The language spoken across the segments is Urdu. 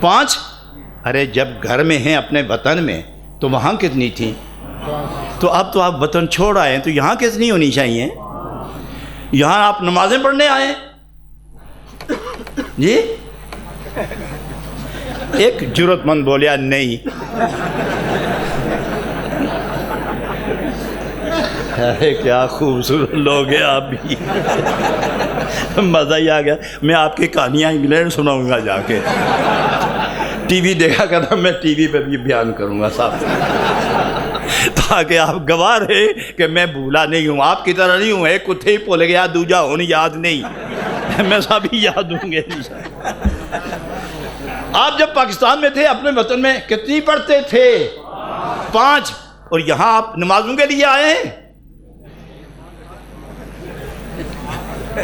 5؟ ارے جب گھر میں ہیں اپنے وطن میں تو وہاں کتنی تھیں؟ تو اب تو آپ وطن چھوڑ آئے ہیں تو یہاں کتنی ہونی چاہیے؟ یہاں آپ نمازیں پڑھنے آئے ہیں جی؟ ایک جرت مند بولیا نہیں. ارے کیا خوبصورت لوگ ہیں آپ بھی. مزہ ہی آ گیا. میں آپ کی کہانیاں انگلینڈ سناؤں گا جا کے. ٹی وی دیکھا کرنا، میں ٹی وی پہ بھی بیان کروں گا صاحب، تاکہ آپ گواہ رہے کہ میں بھولا نہیں ہوں، آپ کی طرح نہیں ہوں. ایک کتے ہی بھول گیا، دوجا ہونی یاد نہیں. میں سب ہی یاد ہوں گے. آپ جب پاکستان میں تھے اپنے وطن میں کتنی پڑھتے تھے؟ 5. اور یہاں آپ نمازوں کے لیے آئے ہیں؟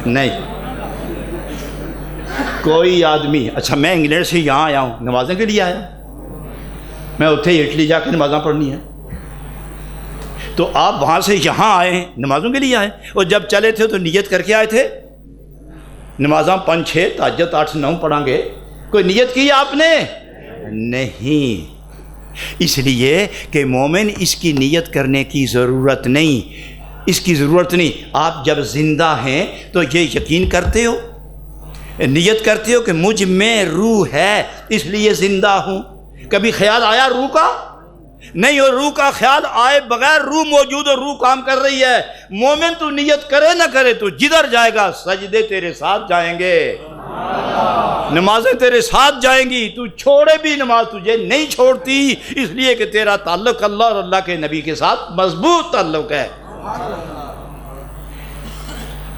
نہیں. کوئی آدمی، اچھا میں انگلینڈ سے یہاں آیا ہوں، نمازیں کے لیے آیا، میں اتنے اٹلی جا کے نمازاں پڑھنی ہے، تو آپ وہاں سے یہاں آئے ہیں نمازوں کے لیے آئے. اور جب چلے تھے تو نیت کر کے آئے تھے نمازاں 5 6 تہجد 8 9 پڑھیں گے؟ کوئی نیت کی آپ نے؟ نہیں. اس لیے کہ مومن اس کی نیت کرنے کی ضرورت نہیں، اس کی ضرورت نہیں. آپ جب زندہ ہیں تو یہ یقین کرتے ہو، نیت کرتے ہو کہ مجھ میں روح ہے اس لیے زندہ ہوں. کبھی خیال آیا روح کا؟ نہیں. اور روح کا خیال آئے بغیر روح موجود اور روح کام کر رہی ہے. مومن تو نیت کرے نہ کرے تو جدھر جائے گا سجدے تیرے ساتھ جائیں گے، نمازیں تیرے ساتھ جائیں گی. تو چھوڑے بھی نماز تجھے نہیں چھوڑتی، اس لیے کہ تیرا تعلق اللہ اور اللہ کے نبی کے ساتھ مضبوط تعلق ہے.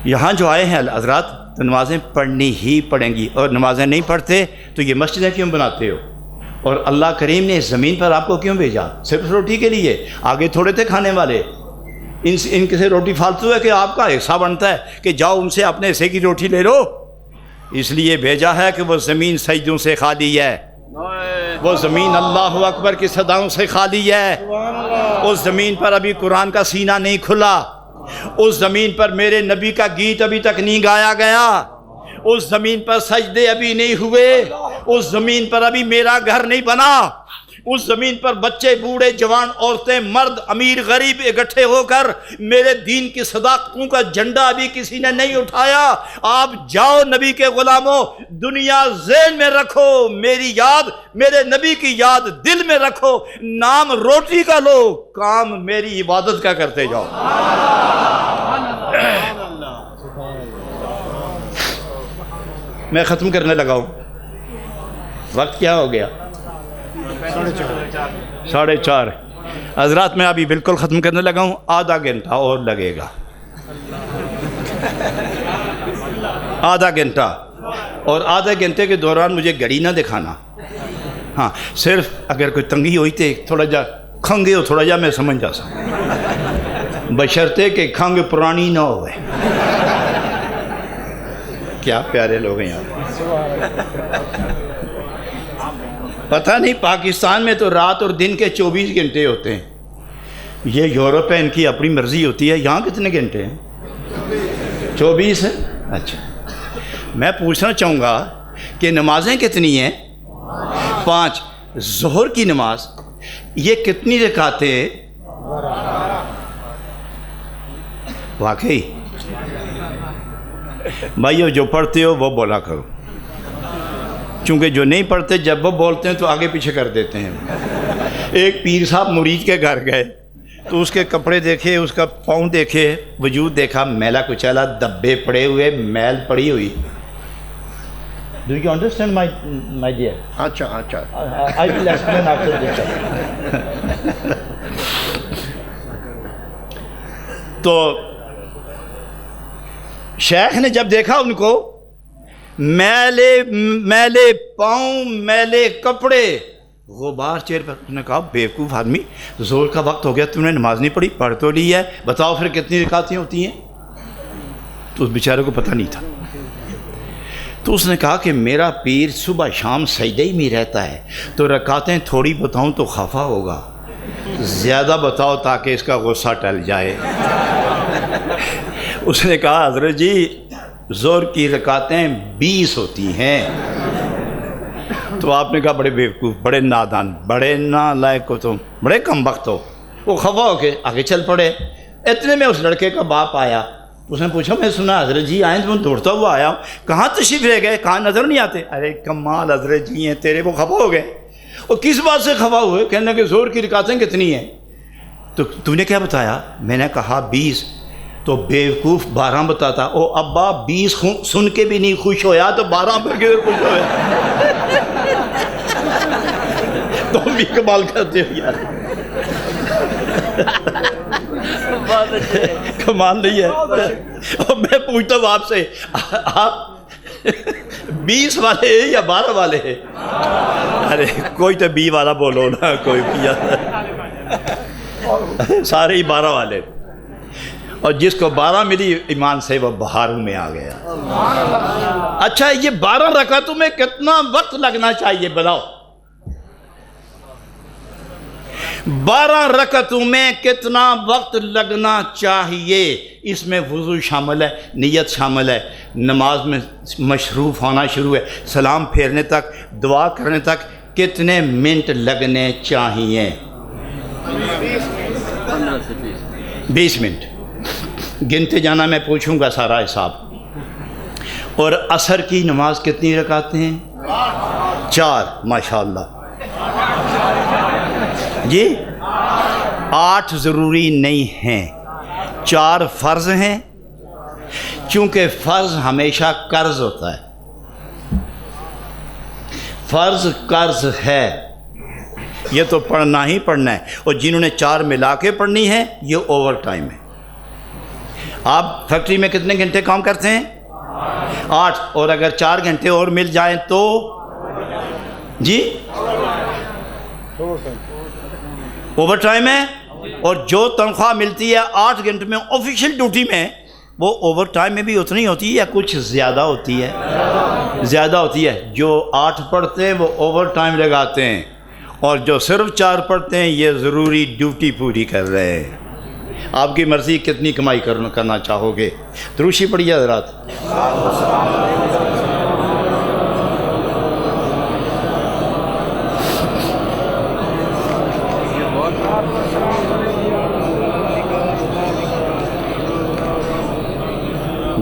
یہاں جو آئے ہیں حضرات تو نمازیں پڑھنی ہی پڑیں گی، اور نمازیں نہیں پڑھتے تو یہ مسجدیں کیوں بناتے ہو؟ اور اللہ کریم نے اس زمین پر آپ کو کیوں بھیجا؟ صرف روٹی کے لیے؟ آگے تھوڑے تھے کھانے والے؟ ان کے سے روٹی فالتو ہے کہ آپ کا حصہ بنتا ہے کہ جاؤ ان سے اپنے حصے کی روٹی لے لو؟ اس لیے بھیجا ہے کہ وہ زمین سجدوں سے خالی ہے، وہ زمین اللہ اکبر کی صداؤں سے خالی ہے. اس زمین پر ابھی قرآن کا سینہ نہیں کھلا، اس زمین پر میرے نبی کا گیت ابھی تک نہیں گایا گیا، اس زمین پر سجدے ابھی نہیں ہوئے، اس زمین پر ابھی میرا گھر نہیں بنا، اس زمین پر بچے بوڑھے جوان عورتیں مرد امیر غریب اکٹھے ہو کر میرے دین کی صداقتوں کا جھنڈا ابھی کسی نے نہیں اٹھایا. آپ جاؤ نبی کے غلاموں، دنیا ذہن میں رکھو، میری یاد میرے نبی کی یاد دل میں رکھو، نام روٹی کا لو، کام میری عبادت کا کرتے جاؤ. میں ختم کرنے لگا ہوں. وقت کیا ہو گیا؟ 4:30. حضرات میں ابھی بالکل ختم کرنے لگا ہوں، آدھا گھنٹہ اور لگے گا، آدھا گھنٹہ. اور آدھے گھنٹے کے دوران مجھے گھڑی نہ دکھانا. ہاں صرف اگر کوئی تنگی ہوئی تھے تھوڑا جا کھنگے ہو تھوڑا جا میں سمجھ جا سکوں، بشرطے کہ کھنگ پرانی نہ ہوئے. کیا پیارے لوگ ہیں یہاں. پتہ نہیں پاکستان میں تو رات اور دن کے 24 گھنٹے ہوتے ہیں، یہ یورپ ہے ان کی اپنی مرضی ہوتی ہے. یہاں کتنے گھنٹے ہیں؟ 24 ہیں. اچھا میں پوچھنا چاہوں گا کہ نمازیں کتنی ہیں؟ 5. ظہر کی نماز یہ کتنی رکعتیں؟ واقعی بھائیو جو پڑھتے ہو وہ بولا کرو، چونکہ جو نہیں پڑھتے جب وہ بولتے ہیں تو آگے پیچھے کر دیتے ہیں. ایک پیر صاحب مرید کے گھر گئے تو اس کے کپڑے دیکھے، اس کا پاؤں دیکھے، وجود دیکھا، میلا کچیلا، دبے پڑے ہوئے، میل پڑی ہوئی. Do you understand my dear? اچھا I will explain after this. تو شیخ نے جب دیکھا ان کو میلے پاؤں، میلے کپڑے، غبار چہرے پر، انہوں نے کہا بیوقوف آدمی، زور کا وقت ہو گیا، تم نے نماز نہیں پڑھی؟ پڑھ تو لی ہے، بتاؤ پھر کتنی رکعتیں ہوتی ہیں؟ تو اس بیچارے کو پتہ نہیں تھا. تو اس نے کہا کہ میرا پیر صبح شام سجدے ہی میں رہتا ہے، تو رکعتیں تھوڑی بتاؤں تو خفا ہوگا، زیادہ بتاؤ تاکہ اس کا غصہ ٹل جائے. اس نے کہا حضرت جی ظہر کی رکعتیں 20 ہوتی ہیں. تو آپ نے کہا بڑے بیوقوف، بڑے نادان، بڑے نالائق ہو تم، بڑے کم وقت ہو۔ وہ خفا ہو کے آگے چل پڑے۔ اتنے میں اس لڑکے کا باپ آیا، اس نے پوچھا میں سنا حضرت جی آئیں تو دوڑتا ہوا آیا ہوں، کہاں تشریف لے گئے، کہاں نظر نہیں آتے؟ ارے کمال حضرت جی ہیں تیرے، وہ خفا ہو گئے۔ اور کس بات سے خفا ہوئے؟ کہنے کہ زور کی رکعتیں کتنی ہیں؟ تو نے کیا بتایا؟ میں نے کہا 20۔ تو بیوقوف 12 بتاتا۔ او ابا 20 سن کے بھی نہیں خوش ہویا تو 12 پر کدھر خوش ہویا؟ تم بھی کمال کرتے ہو یار، کمال نہیں ہے۔ اور میں پوچھتا ہوں آپ سے، آپ 20 والے ہیں یا 12 والے ہیں؟ ارے کوئی تو 20 والا بولو نا، کوئی بھی، سارے ہی 12 والے۔ اور جس کو 12 ملی ایمان سے وہ بہاروں میں آ گیا۔ اچھا یہ 12 رکعتوں میں کتنا وقت لگنا چاہیے بتاؤ؟ 12 رکعتوں میں کتنا وقت لگنا چاہیے؟ اس میں وضو شامل ہے، نیت شامل ہے، نماز میں مصروف ہونا شروع ہے، سلام پھیرنے تک، دعا کرنے تک کتنے منٹ لگنے چاہیے؟ 20 منٹ گنتے جانا، میں پوچھوں گا سارا حساب۔ اور عصر کی نماز کتنی رکعتیں ہیں؟ 4۔ ماشاءاللہ جی 8 ضروری نہیں ہیں، 4 فرض ہیں، چونکہ فرض ہمیشہ قرض ہوتا ہے، فرض قرض ہے، یہ تو پڑھنا ہی پڑھنا ہے۔ اور جنہوں نے 4 ملا کے پڑھنی ہے یہ اوور ٹائم ہے۔ آپ فیکٹری میں کتنے گھنٹے کام کرتے ہیں؟ 8۔ اور اگر 4 گھنٹے اور مل جائیں تو جی اوور ٹائم ہے۔ اور جو تنخواہ ملتی ہے 8 گھنٹے میں آفیشیل ڈیوٹی میں، وہ اوور ٹائم میں بھی اتنی ہوتی ہے یا کچھ زیادہ ہوتی ہے؟ زیادہ ہوتی ہے۔ جو 8 پڑھتے ہیں وہ اوور ٹائم لگاتے ہیں، اور جو صرف 4 پڑھتے ہیں یہ ضروری ڈیوٹی پوری کر رہے ہیں۔ آپ کی مرضی کتنی کمائی کرنا چاہو گے؟ دروشی پڑھیے حضرات۔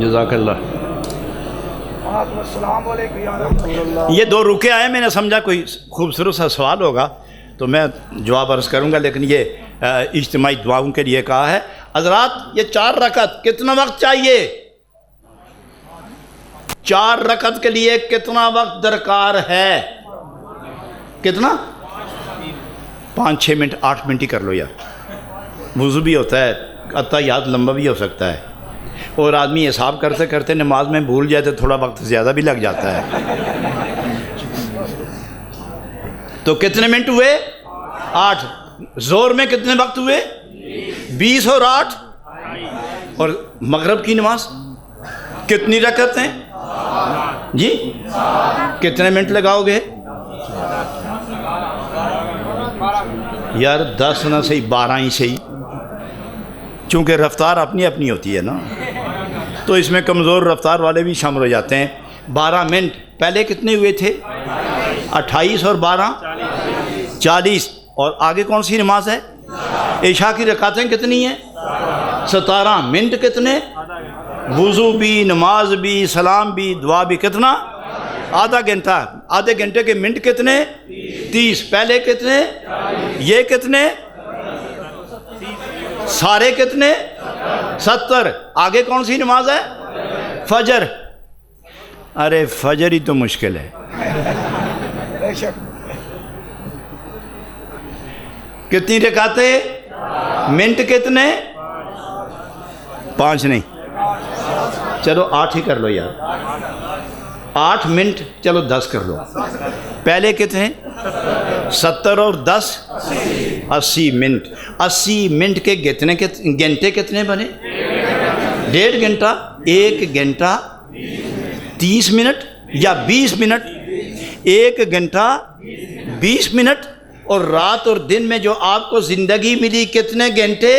جزاک اللہ۔ یہ 2 رکے آئے، میں نے سمجھا کوئی خوبصورت سا سوال ہوگا تو میں جواب عرض کروں گا، لیکن یہ اجتماعی دعاؤں کے لیے کہا ہے۔ حضرات یہ 4 رکعت کتنا وقت چاہیے؟ 4 رکعت کے لیے کتنا وقت درکار ہے؟ کتنا؟ 5-6 منٹ، 8 منٹ ہی کر لو یار۔ وضو بھی ہوتا ہے، اتحیات لمبا بھی ہو سکتا ہے، اور آدمی حساب کرتے کرتے نماز میں بھول جائے تو تھوڑا وقت زیادہ بھی لگ جاتا ہے۔ تو کتنے منٹ ہوئے؟ 8۔ زور میں کتنے وقت ہوئے؟ 20 اور 8۔ اور مغرب کی نماز کتنی رکعت ہیں جی؟ کتنے منٹ لگاؤ گے یار؟ 10 نہ صحیح 12 ہی صحیح، چونکہ رفتار اپنی اپنی ہوتی ہے نا، تو اس میں کمزور رفتار والے بھی شامل ہو جاتے ہیں۔ 12 منٹ پہلے کتنے ہوئے تھے؟ 28 اور 12 40۔ اور آگے کون سی نماز ہے؟ عشاء کی رکعتیں کتنی ہیں؟ 17۔ منٹ کتنے؟ وضو بھی، نماز بھی، سلام بھی، دعا بھی، کتنا؟ آدھا گھنٹہ۔ آدھے گھنٹے کے منٹ کتنے؟ 30۔ پہلے کتنے؟ یہ کتنے؟ سارے کتنے؟ 70۔ آگے کون سی نماز ہے؟ فجر۔ ارے فجر ہی تو مشکل ہے۔ کتنی رکعتیں؟ منٹ کتنے؟ 5 نہیں، چلو 8 ہی کر لو یار۔ 8 منٹ، چلو 10 کر لو۔ پہلے کتنے؟ 70 اور 10 80 منٹ۔ 80 منٹ کے گھنٹے کتنے بنے؟ 1.5 گھنٹہ۔ 1 گھنٹہ 30 منٹ یا 20 منٹ؟ 1 گھنٹہ 20 منٹ۔ اور رات اور دن میں جو آپ کو زندگی ملی کتنے گھنٹے؟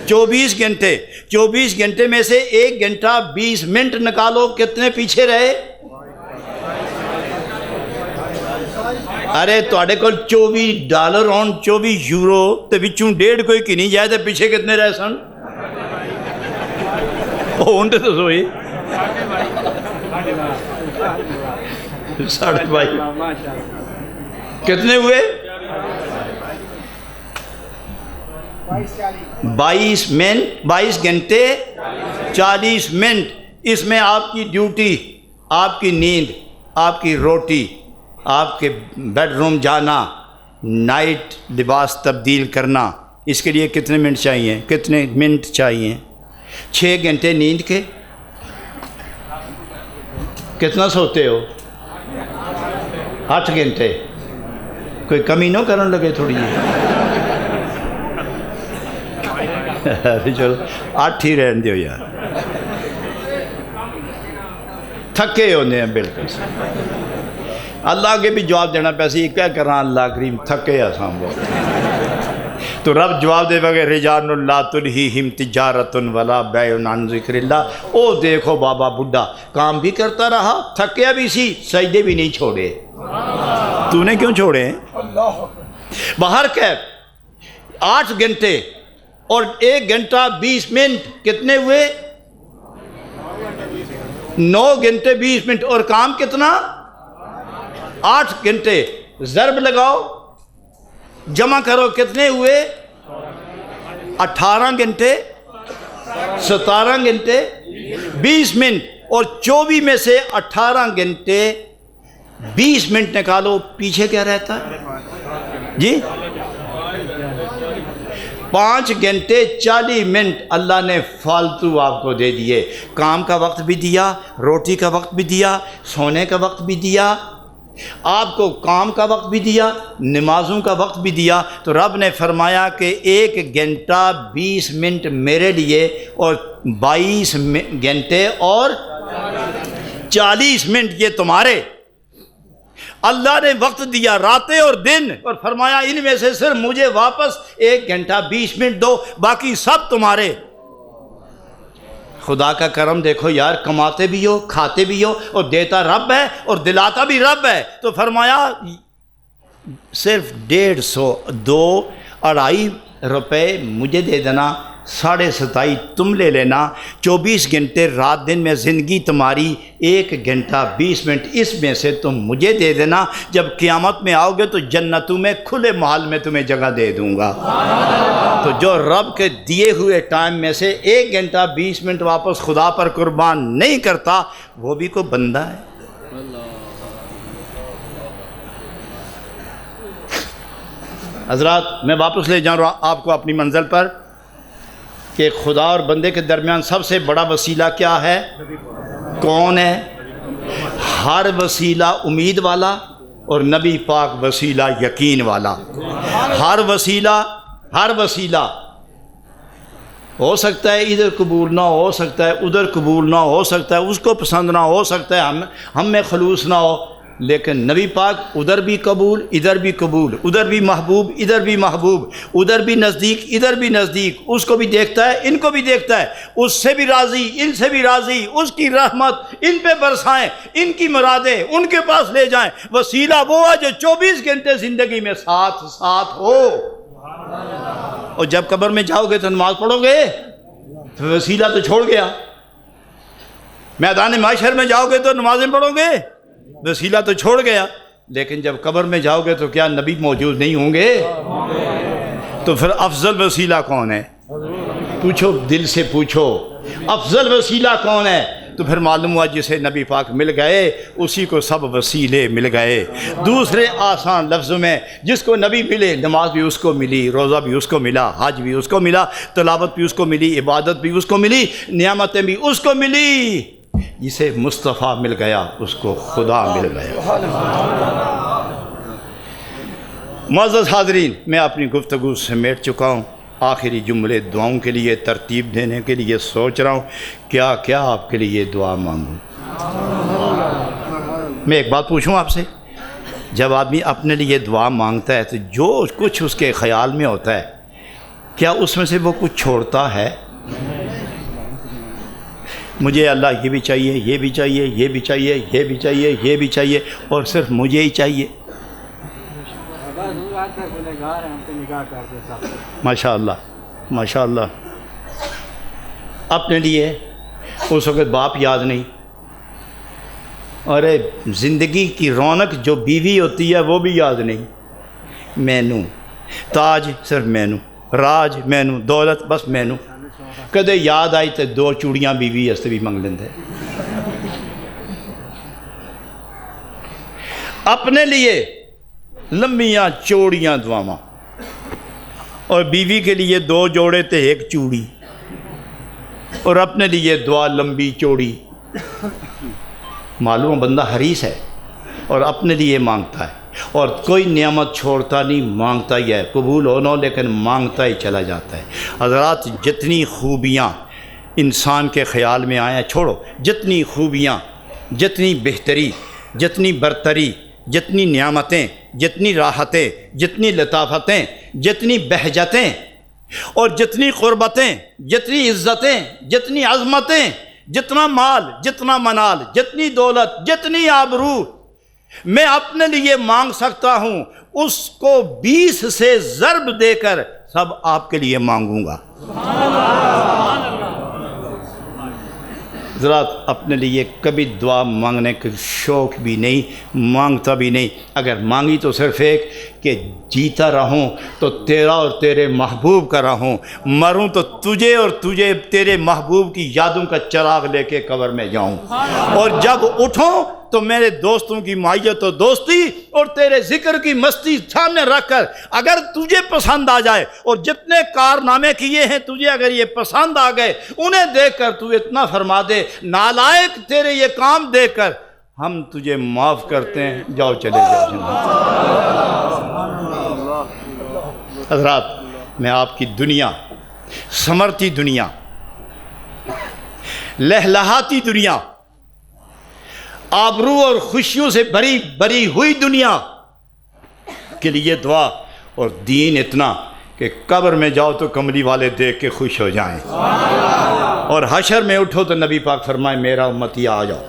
24 گھنٹے۔ 24 گھنٹے میں سے 1 گھنٹہ 20 منٹ نکالو، کتنے پیچھے رہے؟ ارے تواڈے کول $24 اور €24 تے وچوں 1.5 کوئی کنی جائے تے پیچھے کتنے رہ سن؟ ہن تے دسو یہ 22.5 کتنے ہوئے؟ 22 منٹ 22 گھنٹے 40 منٹ. اس میں آپ کی ڈیوٹی، آپ کی نیند، آپ کی روٹی، آپ کے بیڈ روم جانا، نائٹ لباس تبدیل کرنا، اس کے لیے کتنے منٹ چاہیے؟ کتنے منٹ چاہیے؟ 6 گھنٹے نیند کے کتنا سوتے ہو؟ 8 گھنٹے. کوئی کمی نہ کرن لگے تھوڑی جی؟ چلو 8 ہی رہن دیو یار. تھکے ہونے ہیں بالکل. اللہ کے بھی جواب دینا پیسے یہ کیا کرنا اللہ کریم تھکے آسان بہت. تو رب جواب دے بغیر رجال لا تلہیہم تجارت ولا بیع عن ذکر اللہ. او دیکھو بابا بڈھا کام بھی کرتا رہا، تھکیا بھی سی، سجدے بھی نہیں چھوڑے. تو نے کیوں چھوڑے ہیں؟ باہر کیف 8 گھنٹے اور 1 گھنٹہ 20 منٹ کتنے ہوئے؟ 9 گھنٹے 20 منٹ. اور کام کتنا؟ 8 گھنٹے. ضرب لگاؤ، جمع کرو، کتنے ہوئے؟ 18 گھنٹے 17 گھنٹے 20 منٹ. اور 24 میں سے 18 گھنٹے 20 منٹ نکالو، پیچھے کیا رہتا ہے جی؟ 5 گھنٹے 40 منٹ اللہ نے فالتو آپ کو دے دیے. کام کا وقت بھی دیا، روٹی کا وقت بھی دیا، سونے کا وقت بھی دیا، آپ کو کام کا وقت بھی دیا، نمازوں کا وقت بھی دیا. تو رب نے فرمایا کہ 1 گھنٹہ 20 منٹ میرے لیے اور 22 گھنٹے اور 40 منٹ یہ تمہارے. اللہ نے وقت دیا راتیں اور دن اور فرمایا ان میں سے صرف مجھے واپس 1 گھنٹہ 20 منٹ دو، باقی سب تمہارے. خدا کا کرم دیکھو یار، کماتے بھی ہو، کھاتے بھی ہو، اور دیتا رب ہے اور دلاتا بھی رب ہے. تو فرمایا صرف 150 2.5 روپے مجھے دے دینا، 27.5 تم لے لینا. 24 گھنٹے رات دن میں زندگی تمہاری، 1 گھنٹہ 20 منٹ اس میں سے تم مجھے دے دینا. جب قیامت میں آؤ گے تو جنتوں میں کھلے محل میں تمہیں جگہ دے دوں گا. تو جو رب کے دیے ہوئے ٹائم میں سے 1 گھنٹہ 20 منٹ واپس خدا پر قربان نہیں کرتا، وہ بھی کوئی بندہ ہے. حضرات میں واپس لے جا رہا ہوں آپ کو اپنی منزل پر کہ خدا اور بندے کے درمیان سب سے بڑا وسیلہ کیا ہے؟ کون ہے؟ ہر وسیلہ امید والا اور نبی پاک وسیلہ یقین والا. ہر وسیلہ ہو سکتا ہے ادھر قبول نہ ہو سکتا ہے ادھر قبول نہ ہو سکتا ہے، اس کو پسند نہ ہو سکتا ہے، ہم میں خلوص نہ ہو، لیکن نبی پاک ادھر بھی قبول ادھر بھی قبول، ادھر بھی محبوب ادھر بھی محبوب، ادھر بھی نزدیک ادھر بھی نزدیک. اس کو بھی دیکھتا ہے ان کو بھی دیکھتا ہے، اس سے بھی راضی ان سے بھی راضی. اس کی رحمت ان پہ برسائیں، ان کی مرادیں ان کے پاس لے جائیں. وسیلہ وہ ہے جو 24 گھنٹے زندگی میں ساتھ ہو. اور جب قبر میں جاؤ گے تو نماز پڑھو گے تو وسیلہ تو چھوڑ گیا. میدان محشر میں جاؤ گے تو نمازیں پڑھو گے، وسیلہ تو چھوڑ گیا. لیکن جب قبر میں جاؤ گے تو کیا نبی موجود نہیں ہوں گے؟ تو پھر افضل وسیلہ کون ہے؟ پوچھو، دل سے پوچھو افضل وسیلہ کون ہے. تو پھر معلوم ہوا جسے نبی پاک مل گئے اسی کو سب وسیلے مل گئے. دوسرے آسان لفظوں میں جس کو نبی ملے، نماز بھی اس کو ملی، روزہ بھی اس کو ملا، حج بھی اس کو ملا، تلاوت بھی اس کو ملی، عبادت بھی اس کو ملی، نعمتیں بھی اس کو ملی. جسے مصطفیٰ مل گیا اس کو خدا مل گیا. معزز حاضرین، میں اپنی گفتگو سمیٹ چکا ہوں. آخری جملے دعاؤں کے لیے ترتیب دینے کے لیے سوچ رہا ہوں کیا آپ کے لیے دعا مانگوں. میں ایک بات پوچھوں آپ سے، جب آدمی اپنے لیے دعا مانگتا ہے تو جو کچھ اس کے خیال میں ہوتا ہے کیا اس میں سے وہ کچھ چھوڑتا ہے؟ مجھے اللہ یہ بھی چاہیے، یہ بھی چاہیے، یہ بھی چاہیے، یہ بھی چاہیے، یہ بھی چاہیے، اور صرف مجھے ہی چاہیے. ماشاء اللہ ماشاء اللہ. اپنے لیے اس وقت باپ یاد نہیں. ارے زندگی کی رونق جو بیوی ہوتی ہے وہ بھی یاد نہیں. مینو تاج صرف مینو, راج مینو, دولت بس مینو. کدے یاد آئی تو 2 چوڑیاں بیوی اس بھی منگ لیندے. اپنے لیے لمبیاں چوڑیاں دعاواں اور بیوی کے لیے 2 جوڑے تے 1 چوڑی, اور اپنے لیے دعا لمبی چوڑی. معلوم بندہ حریص ہے اور اپنے لیے مانگتا ہے, اور کوئی نعمت چھوڑتا نہیں, مانگتا ہی ہے. قبول ہو نہ ہو لیکن مانگتا ہی چلا جاتا ہے. حضرات جتنی خوبیاں انسان کے خیال میں آئیں, چھوڑو, جتنی خوبیاں, جتنی بہتری, جتنی برتری, جتنی نعمتیں, جتنی راحتیں, جتنی لطافتیں, جتنی بہجتیں, اور جتنی قربتیں, جتنی عزتیں, جتنی عظمتیں, جتنا مال, جتنا منال, جتنی دولت, جتنی آبرو میں اپنے لیے مانگ سکتا ہوں, اس کو 20 سے ضرب دے کر سب آپ کے لیے مانگوں گا. حضرات اپنے لیے کبھی دعا مانگنے کا شوق بھی نہیں, مانگتا بھی نہیں. اگر مانگی تو صرف ایک کہ جیتا رہوں تو تیرا اور تیرے محبوب کا رہوں, مروں تو تجھے اور تجھے تیرے محبوب کی یادوں کا چراغ لے کے قبر میں جاؤں, اور جب اٹھوں تو میرے دوستوں کی معیت و دوستی اور تیرے ذکر کی مستی سامنے رکھ کر اگر تجھے پسند آ جائے, اور جتنے کارنامے کیے ہیں تجھے اگر یہ پسند آ گئے, انہیں دیکھ کر تو اتنا فرما دے, نالائق تیرے یہ کام دیکھ کر ہم تجھے معاف کرتے ہیں, جاؤ چلے جاؤ. حضرات میں آپ کی دنیا, سمرتی دنیا, لہلہاتی دنیا, آبرو اور خوشیوں سے بری ہوئی دنیا کے لیے دعا, اور دین اتنا کہ قبر میں جاؤ تو کملی والے دیکھ کے خوش ہو جائیں, اور حشر میں اٹھو تو نبی پاک فرمائے میرا امتی آ جاؤ,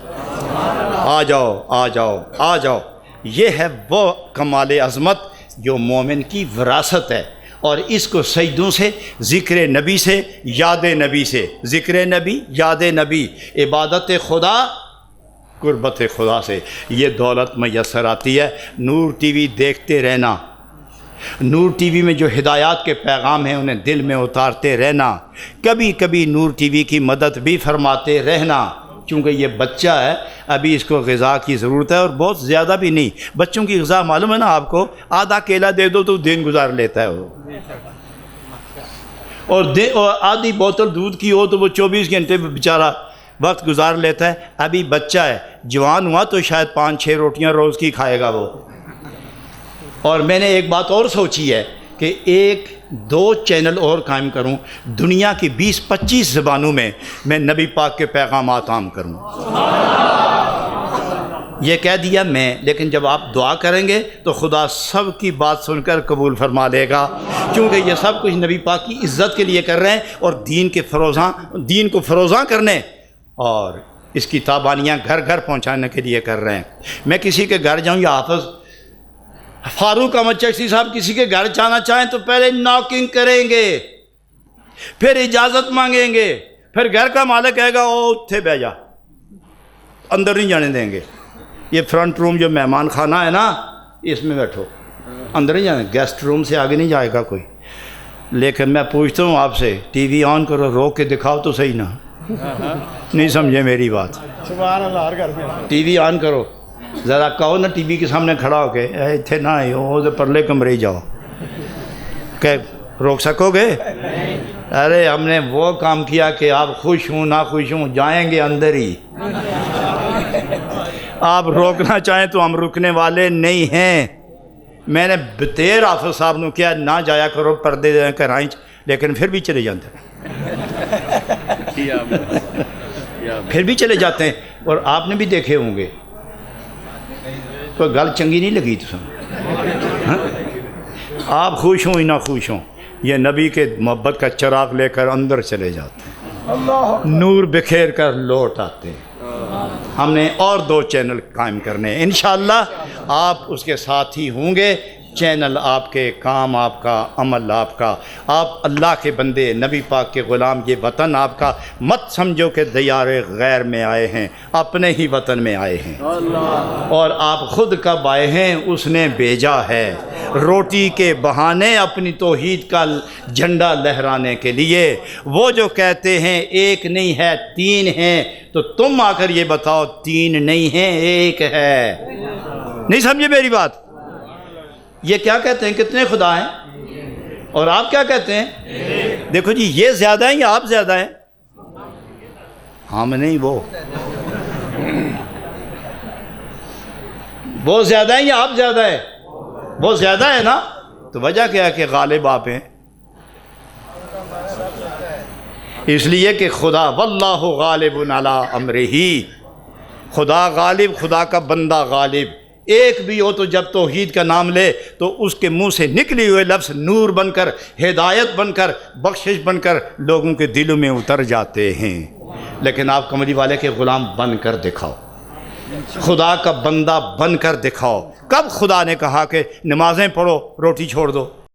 آ جاؤ, آ جاؤ, آ جاؤ. یہ ہے وہ کمال عظمت جو مومن کی وراثت ہے, اور اس کو سجدوں سے, ذکر نبی سے, یاد نبی سے, ذکر نبی, یاد نبی, عبادت خدا, قربت خدا سے یہ دولت میسر آتی ہے. نور ٹی وی دیکھتے رہنا, نور ٹی وی میں جو ہدایات کے پیغام ہیں انہیں دل میں اتارتے رہنا, کبھی کبھی نور ٹی وی کی مدد بھی فرماتے رہنا, چونکہ یہ بچہ ہے ابھی اس کو غذا کی ضرورت ہے, اور بہت زیادہ بھی نہیں. بچوں کی غذا معلوم ہے نا آپ کو, آدھا کیلا دے دو تو دن گزار لیتا ہے وہ, اور آدھی بوتل دودھ کی ہو تو وہ 24 گھنٹے میں بیچارہ وقت گزار لیتا ہے. ابھی بچہ ہے, جوان ہوا تو شاید 5-6 روٹیاں روز کی کھائے گا وہ. اور میں نے ایک بات اور سوچی ہے کہ 1-2 چینل اور قائم کروں, دنیا کی 20-25 زبانوں میں میں نبی پاک کے پیغامات عام کروں. یہ کہہ دیا میں, لیکن جب آپ دعا کریں گے تو خدا سب کی بات سن کر قبول فرما لے گا, کیونکہ یہ سب کچھ نبی پاک کی عزت کے لیے کر رہے ہیں, اور دین کو فروزاں کرنے اور اس کی تابانیاں گھر گھر پہنچانے کے لیے کر رہے ہیں. میں کسی کے گھر جاؤں, یا حافظ فاروق احمد چکسی صاحب کسی کے گھر جانا چاہیں تو پہلے ناکنگ کریں گے, پھر اجازت مانگیں گے, پھر گھر کا مالک کہے گا او اتھے بہ جا, اندر نہیں جانے دیں گے. یہ فرنٹ روم جو مہمان خانہ ہے نا, اس میں بیٹھو, اندر نہیں جانے, گیسٹ روم سے آگے نہیں جائے گا کوئی. لیکن میں پوچھتا ہوں آپ سے, ٹی وی آن کرو, روک کے دکھاؤ تو صحیح نا, نہیں سمجھے میری بات. سبحان اللہ, ہر گھر میں ٹی وی آن کرو, ذرا کہو نا ٹی وی کے سامنے کھڑا ہو کے اتنے نہ آئے ہو, پرلے کمرے ہی جاؤ, کہ روک سکو گے؟ ارے ہم نے وہ کام کیا کہ آپ خوش ہوں نہ خوش ہوں جائیں گے اندر ہی. آپ روکنا چاہیں تو ہم رکنے والے نہیں ہیں. میں نے بتیر حافظ صاحب نے کیا نہ جایا کرو, پردے کرائیں, لیکن پھر بھی چلے جاتے ہیں, پھر بھی چلے جاتے ہیں. اور آپ نے بھی دیکھے ہوں گے, کوئی گل چنگی نہیں لگی تو آپ خوش ہوں نہ خوش ہوں, یہ نبی کے محبت کا چراغ لے کر اندر چلے جاتے ہیں, نور بکھیر کر لوٹ آتے ہیں. ہم نے اور 2 چینل قائم کرنے ہیں, انشاءاللہ آپ اس کے ساتھ ہی ہوں گے. چینل آپ کے، کام آپ کا، عمل آپ کا، آپ اللہ کے بندے، نبی پاک کے غلام، یہ وطن آپ کا، مت سمجھو کہ دیار غیر میں آئے ہیں، اپنے ہی وطن میں آئے ہیں۔ اور آپ خود کب آئے ہیں؟ اس نے بھیجا ہے روٹی کے بہانے اپنی توحید کا جھنڈا لہرانے کے لیے۔ وہ جو کہتے ہیں ایک نہیں ہے تین ہیں، تو تم آ کر یہ بتاؤ تین نہیں ہیں ایک ہے۔ نہیں سمجھے میری بات؟ یہ کیا کہتے ہیں کتنے خدا ہیں؟ اور آپ کیا کہتے ہیں؟ دیکھو جی، یہ زیادہ ہیں یا آپ زیادہ ہیں؟ ہم نہیں، وہ زیادہ ہیں یا آپ زیادہ ہیں؟ وہ زیادہ ہے نا، تو وجہ کیا ہے کہ غالب آپ ہیں؟ اس لیے کہ خدا واللہ غالب علی امرہ، خدا غالب، خدا کا بندہ غالب ایک بھی ہو تو جب توحید کا نام لے تو اس کے منہ سے نکلی ہوئے لفظ نور بن کر، ہدایت بن کر، بخشش بن کر لوگوں کے دلوں میں اتر جاتے ہیں۔ لیکن آپ کملی والے کے غلام بن کر دکھاؤ، خدا کا بندہ بن کر دکھاؤ۔ کب خدا نے کہا کہ نمازیں پڑھو روٹی چھوڑ دو؟